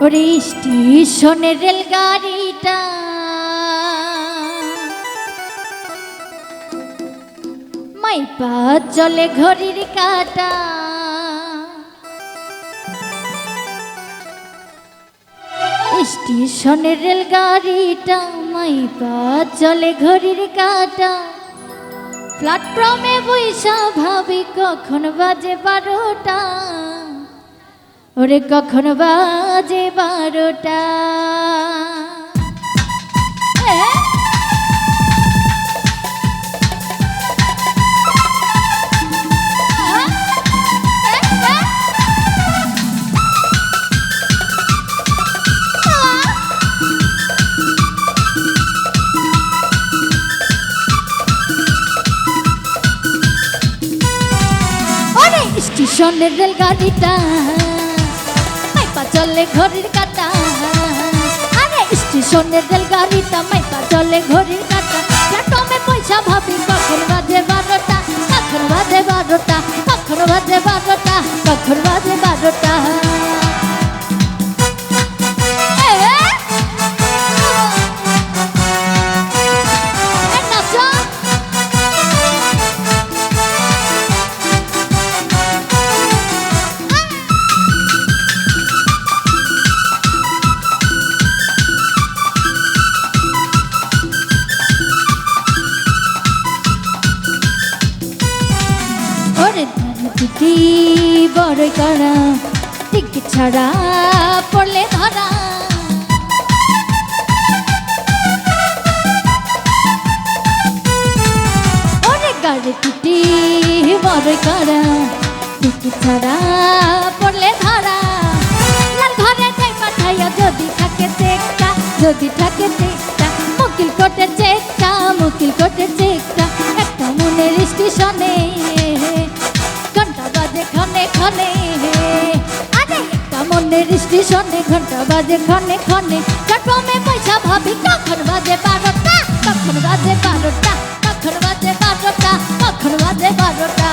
ওরে স্টেশনের রেলগাড়িটা মাইপা চলে ঘড়ির কাঁটা। স্টেশনের রেলগাড়িটা মাইপা চলে ঘড়ির কাঁটা। প্ল্যাটফর্মে বৈশা ভাবি কখন বাজে 12টা, ওরে কখন বাজে 12টা। স্টেশনের রেলগাড়িটা মাইপা চলে ঘড়ির কাঁটা। আরে স্টেশনের রেলগাড়িটা মাইপা চলে ঘড়ির কাঁটা। প্ল্যাটফর্মে পয়সা ভাবি কখন বাজে 12টা, কখন বাজে 12টা, কখন বাজে 12টা, কখন বাজে 12টা। বড় করা টিকিট ছাড়া পড়লে ধরা। ওরে গাড়ি টিটি বড় করা টিকিট ছাড়া পড়লে ধরা। লাল ঘরে যাই পাঠাইয়া যদি থাকে চেকটা, যদি থাকে চেকটা, মুকিল কোটে চেকটা, মুকিল কোটে চেকটা। একটা মনের স্টেশনে ঘন্টা বাজে ক্ষণে ক্ষণে। আরে একটা মনের স্টেশনে ঘন্টা বাজে ক্ষণে ক্ষণে। প্ল্যাটফর্মে পয়সা ভাবি কখন বাজে 12টা, কখন বাজে 12টা, কখন বাজে 12টা, কখন বাজে 12টা।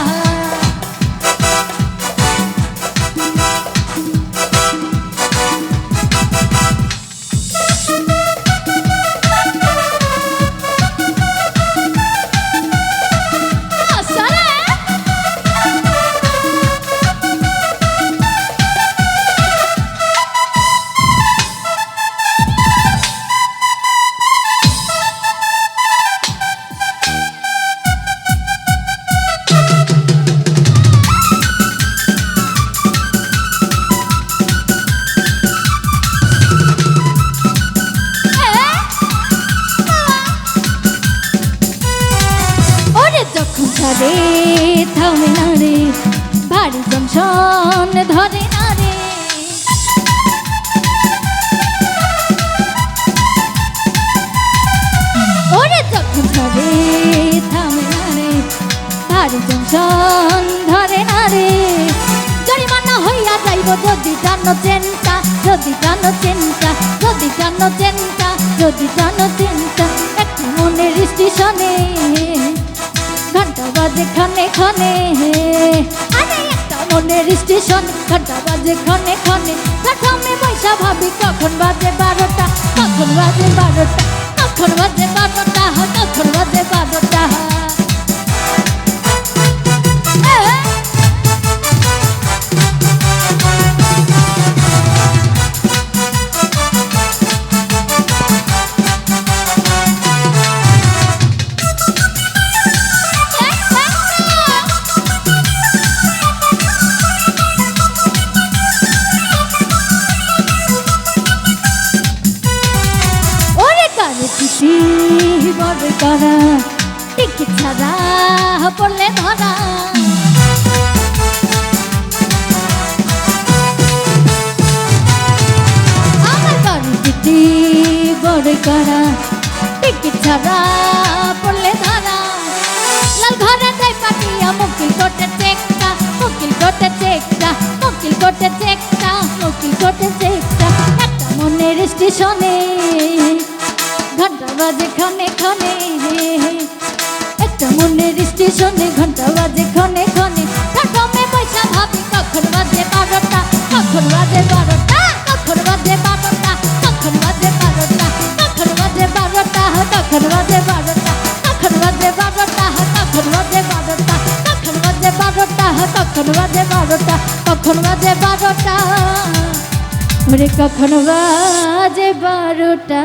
রে থামে না রে ভারী জংশন ধরে না রে। ওরে যখন ধরে থামে না রে ভারী জংশন ধরে না রে। জরিমানা হইয়া যাইব যদি জানো চেনটা, যদি জানো চেনটা, যদি জানো চেনটা, যদি জানো চেনটা। একটা মনের স্টেশনে ঘন্টা বাজে ক্ষণে ক্ষণে। আরে একটা মনের স্টেশন ঘন্টা বাজে ক্ষণে ক্ষণে। প্ল্যাটফর্মে পয়সা ভাবি কখন বাজে 12টা, কখন বাজে 12টা, কখন বাজে 12টা, কখন বাজে 12টা। বড় করা টিকিট ছাড়া পড়লে ধরা। আমার গাড়ি টিটি বড় করা টিকিট ছাড়া পড়লে ধরা। লাল ঘরে যাই পাঠিয়া মুকিল কোটে চেকটা, মুকিল কোটে চেকটা, মুকিল কোটে চেকটা, মুকিল কোটে চেকটা। একটা মনের স্টেশনে ঘন্টা বাজে ক্ষণে ক্ষণে। একটা মনের স্টেশনে ঘন্টা বাজে ক্ষণে ক্ষণে। প্ল্যাটফর্মে পয়সা ভাবি কখন বাজে 12টা, কখন বাজে 12টা, কখন বাজে কখন বাজে 12টা, কখন বাজে 12টা, ওরে কখন বাজে 12টা।